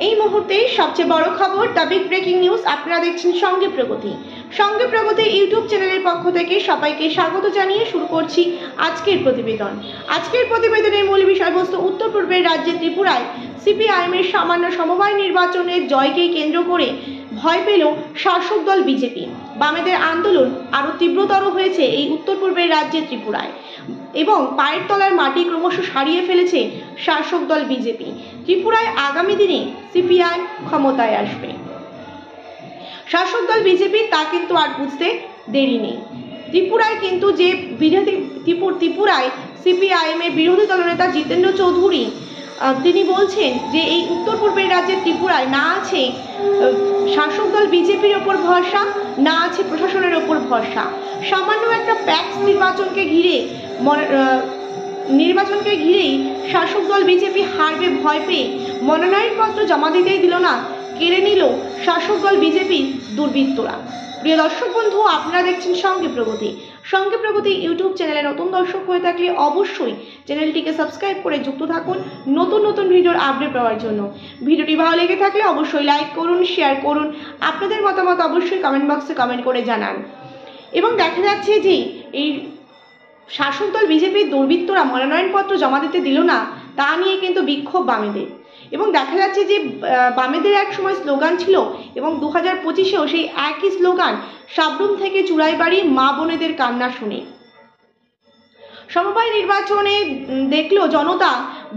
এই মুহূর্তে সবচেয়ে বড় খবর, দ্য বিগ ব্রেকিং নিউজ। আপনারা দেখছেন সঙ্গে প্রগতি। সঙ্গে প্রগতি ইউটিউব চ্যানেলের পক্ষ থেকে সবাইকে স্বাগত জানিয়ে শুরু করছি আজকের প্রতিবেদন। আজকের প্রতিবেদনের মূল বিষয়বস্তু, উত্তর পূর্বের রাজ্যে ত্রিপুরায় সিপিআইএমের সামান্য সমবায় নির্বাচনের জয়কেই কেন্দ্র করে ভয় পেল শাসক দল বিজেপি। বামেদের আন্দোলন আরও তীব্রতর হয়েছে এই উত্তর পূর্বের রাজ্যে ত্রিপুরায়, এবং পায়ের তলার মাটি ক্রমশ সারিয়ে ফেলেছে শাসক দল বিজেপি। ত্রিপুরায় আগামী দিনে সিপিআই ক্ষমতায় আসবে। শাসক দল বিজেপি তা কিন্তু আর বুঝতে দেরি নেই। ত্রিপুরায় কিন্তু যে ত্রিপুরায় সিপিআইএম এর বিরোধী দলনেতা জিতেন্দ্র চৌধুরী তিনি বলছেন যে এই উত্তর পূর্বের রাজ্যে ত্রিপুরায় না আছে শাসক দল বিজেপির ওপর ভরসা, না আছে প্রশাসনের ওপর ভরসা। সামান্য একটা প্যাক্স নির্বাচনকে ঘিরেই শাসক দল বিজেপি হারবে ভয় পেয়ে মনোনয়নপত্র জমা দিতেই দিল না, কেড়ে নিল শাসক দল বিজেপির দুর্বৃত্তরা। প্রিয় দর্শক বন্ধু, আপনারা দেখছেন সঙ্গে প্রগতি। সঙ্গে প্রগতি ইউটিউব চ্যানেলে নতুন দর্শক হয়ে থাকলে অবশ্যই চ্যানেলটিকে সাবস্ক্রাইব করে যুক্ত থাকুন নতুন নতুন ভিডিওর আপডেট পাওয়ার জন্য। ভিডিওটি ভালো লেগে থাকলে অবশ্যই লাইক করুন, শেয়ার করুন, আপনাদের মতামত অবশ্যই কমেন্ট বক্সে কমেন্ট করে জানান। এবং দেখা যাচ্ছে যে এই শাসক দল বিজেপির দুর্বৃত্তরা মনোনয়নপত্র জমা দিতে দিল না, তা নিয়ে কিন্তু বিক্ষোভ বামেদের। এবং দেখা যাচ্ছে যে বামেদের এক সময় স্লোগান ছিল, এবং 2025-এও সেই একই স্লোগান, সাবরুম থেকে চুড়াইবাড়ি মা বোনেদের কান্না শুনে। সমবায় নির্বাচনে দেখলো জনতা,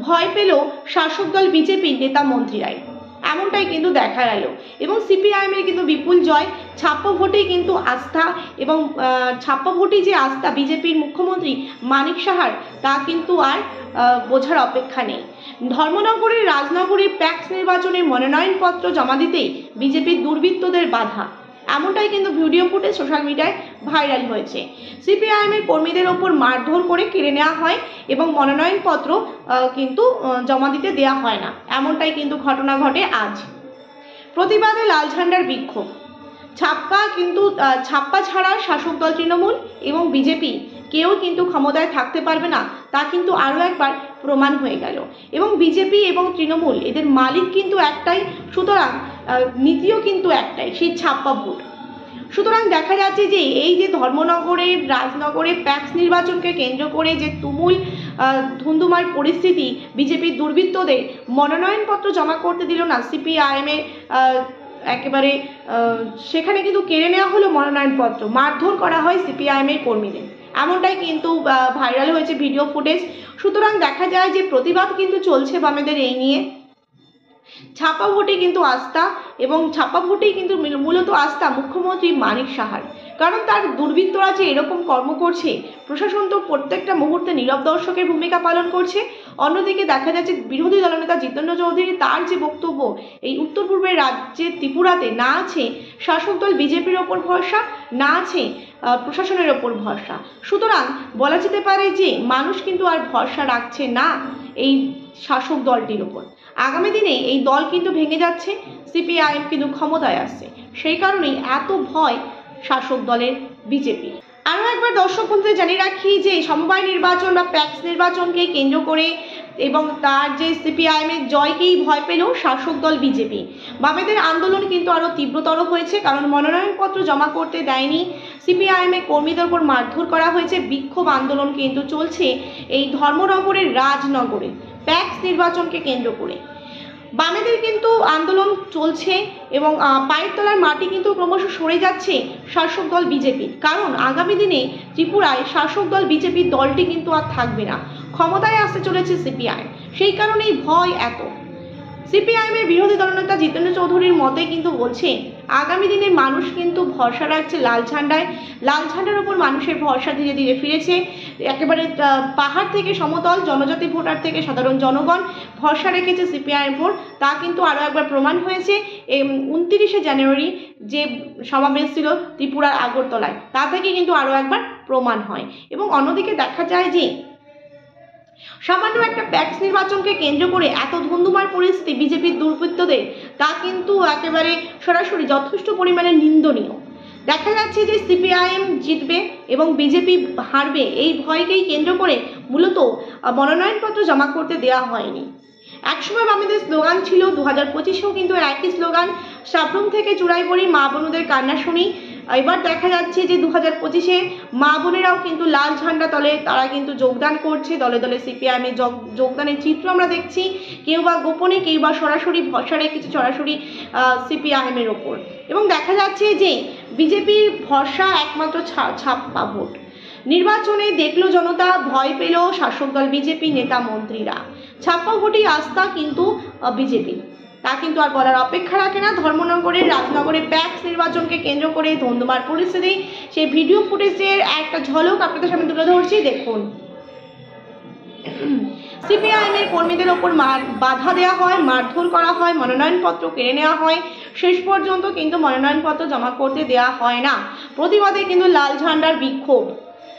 ভয় পেল শাসক দল বিজেপির নেতা মন্ত্রীরাই, এমনটাই কিন্তু দেখা গেল। এবং সিপিআইএম এর কিন্তু বিপুল জয়, ছাপ্পা ভোটেই কিন্তু আস্থা, এবং ছাপ্পা ভোটেই যে আস্থা বিজেপির মুখ্যমন্ত্রী মানিক সাহার, তা কিন্তু আর বোঝার অপেক্ষা নেই। ধর্মনগরের রাজনগরের প্যাক্স নির্বাচনে মনোনয়নপত্র জমা দিতেই বিজেপির দুর্বৃত্তদের বাধা, এমনটাই কিন্তু ভিডিও ফুটেজ সোশ্যাল মিডিয়ায় ভাইরাল হয়েছে। সিপিআইএম এর কর্মীদের ওপর মারধর করে কেড়ে নেওয়া হয় এবং মনোনয়নপত্র কিন্তু জমা দিতে দেওয়া হয় না, এমনটাই কিন্তু ঘটনা ঘটে আজ। প্রতিবাদে লাল ঝান্ডার বিক্ষোভ। ছাপ্পা ছাড়া শাসক দল তৃণমূল এবং বিজেপি কেউ কিন্তু ক্ষমতায় থাকতে পারবে না, তা কিন্তু আরও একবার প্রমাণ হয়ে গেল। এবং বিজেপি এবং তৃণমূল এদের মালিক কিন্তু একটাই, সুতরাং নীতিও কিন্তু একটাই, সেই ছাপ্পা ভোট। সুতরাং দেখা যাচ্ছে যে এই যে ধর্মনগরের রাজনগরের প্যাক্স নির্বাচনকে কেন্দ্র করে যে তুমুল ধুন্ধুমার পরিস্থিতি, বিজেপির দুর্বৃত্তদের মনোনয়নপত্র জমা করতে দিল না সিপিআইএম এর, একেবারে সেখানে কিন্তু কেড়ে নেওয়া হলো মনোনয়নপত্র, মারধর করা হয় সিপিআইএম এর কর্মীদের, এমনটাই কিন্তু ভাইরাল হয়েছে ভিডিও ফুটেজ। সুতরাং দেখা যায় যে প্রতিবাদ কিন্তু চলছে বামেদের এই নিয়ে। ছাপ্পা ভোটে কিন্তু আস্থা, এবং ছাপ্পা ভোটেই কিন্তু মূলত আস্থা মুখ্যমন্ত্রী মানিক সাহার, কারণ তার দুর্বৃত্তরা যে এরকম কর্ম করছে, প্রশাসন তো প্রত্যেকটা মুহূর্তে নীরব দর্শকের ভূমিকা পালন করছে। অন্যদিকে দেখা যাচ্ছে বিরোধী দলনেতা জিতেন্দ্র চৌধুরী, তার যে বক্তব্য, এই উত্তর পূর্বের রাজ্যে ত্রিপুরাতে না আছে শাসক দল বিজেপির ওপর ভরসা, না আছে প্রশাসনের ওপর ভরসা। সুতরাং বলা যেতে পারে যে মানুষ কিন্তু আর ভরসা রাখছে না এই শাসক দলটির ওপর। আগামী দিনে এই দল কিন্তু ভেঙে যাচ্ছে, সিপিআইএম কিন্তু ক্ষমতায় আসছে, সেই কারণেই এত ভয় শাসক দলের বিজেপি। আরও একবার দর্শক বন্ধুদের জানিয়ে রাখি যে সমবায় নির্বাচন বা প্যাক্স নির্বাচনকে কেন্দ্র করে এবং তার যে সিপিআইএম এর জয়কেই ভয় পেল শাসক দল বিজেপি। বামেদের আন্দোলন কিন্তু আরও তীব্রতর হয়েছে, কারণ মনোনয়নপত্র জমা করতে দেয়নি, সিপিআইএম এর কর্মীদের উপর মারধর করা হয়েছে। বিক্ষোভ আন্দোলন কিন্তু চলছে এই ধর্মনগরের রাজনগরে প্যাক্স নির্বাচনকে কেন্দ্র করে। বামেদের কিন্তু আন্দোলন চলছে, এবং পায়ের তলার মাটি কিন্তু ক্রমশ সরে যাচ্ছে শাসক দল বিজেপির, কারণ আগামী দিনে ত্রিপুরায় শাসক দল বিজেপির দলটি কিন্তু আর থাকবে না, ক্ষমতায় আসতে চলেছে সিপিআইএম। সেই কারণেই ভয় এত। সিপিআইএম এর বিরোধী দলনেতা জিতেন্দ্র চৌধুরীর মতে কিন্তু বলছে, আগামী দিনে মানুষ কিন্তু ভরসা রাখছে লাল ঝান্ডায়, লাল ঝান্ডার উপর মানুষের ভরসা ধীরে ধীরে ফিরেছে। একেবারে পাহাড় থেকে সমতল, জনজাতি ভোটার থেকে সাধারণ জনগণ ভরসা রেখেছে সিপিআইএম উপর, তা কিন্তু আরও একবার প্রমাণ হয়েছে 29শে জানুয়ারি যে সমাবেশ ছিল ত্রিপুরার আগরতলায়, তা থেকে কিন্তু আরও একবার প্রমাণ হয়। এবং অন্যদিকে দেখা যায় যে সামান্য একটা প্যাক্স নির্বাচনকে কেন্দ্র করে এত ধুন্ধুমার পরিস্থিতি বিজেপির দুর্বৃত্তদের, তা কিন্তু একেবারে সরাসরি যথেষ্ট পরিমাণে নিন্দনীয়। দেখা যাচ্ছে যে সিপিআইএম জিতবে এবং বিজেপি হারবে, এই ভয়কেই কেন্দ্র করে মূলত মনোনয়নপত্র জমা করতে দেওয়া হয়নি। একসময় বামেদের স্লোগান ছিল, 2025-এও কিন্তু একই স্লোগান, সাবরুম থেকে চূড়াই পড়ি, মা বোনদের কান্না শুনি। এবার দেখা যাচ্ছে যে 2025-এ মা বোনেরাও কিন্তু লাল ঝান্ডা তলে তারা কিন্তু যোগদান করছে, দলে দলে সিপিআইএমে যোগদানের চিত্র আমরা দেখছি, কেউ বা গোপনে, কেউ বা সরাসরি ভরসা রেখেছে সরাসরি সিপিআইএমের ওপর। এবং দেখা যাচ্ছে যে বিজেপির ভরসা একমাত্র ছাপ্পা ভোট। নির্বাচনে দেখলো জনতা, ভয় পেল শাসক দল বিজেপি নেতা মন্ত্রীরা। ছাপ্পা ভোটই আস্থা কিন্তু বিজেপি, তা কিন্তু আর বলার অপেক্ষা রাখে না। ধর্মনগরের রাজনগরে প্যাক্স নির্বাচনকে কেন্দ্র করে ধুন্ধুমার পরিস্থিতি, সেই ভিডিও ফুটেজের একটা ঝলক আপনাদের সামনে তুলে ধরছি, দেখুন। সিপিআইএমের কর্মীদের ওপর বাধা দেওয়া হয়, মারধর করা হয়, মনোনয়নপত্র কেড়ে নেওয়া হয়, শেষ পর্যন্ত কিন্তু মনোনয়নপত্র জমা করতে দেওয়া হয় না। প্রতিবাদে কিন্তু লাল ঝান্ডার বিক্ষোভ।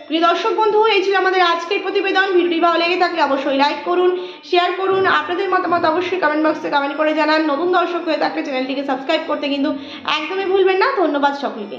প্রিয় দর্শক বন্ধু, এই ছিল আমাদের আজকের প্রতিবেদন। ভিডিওটি ভালো লেগে থাকলে অবশ্যই লাইক করুন, শেয়ার করুন, আপনাদের মতামত অবশ্যই কমেন্ট বক্সে কমেন্ট করে জানান। নতুন দর্শক হয়ে থাকলে চ্যানেলটিকে সাবস্ক্রাইব করতে কিন্তু একদমই ভুলবেন না। ধন্যবাদ সকলকে।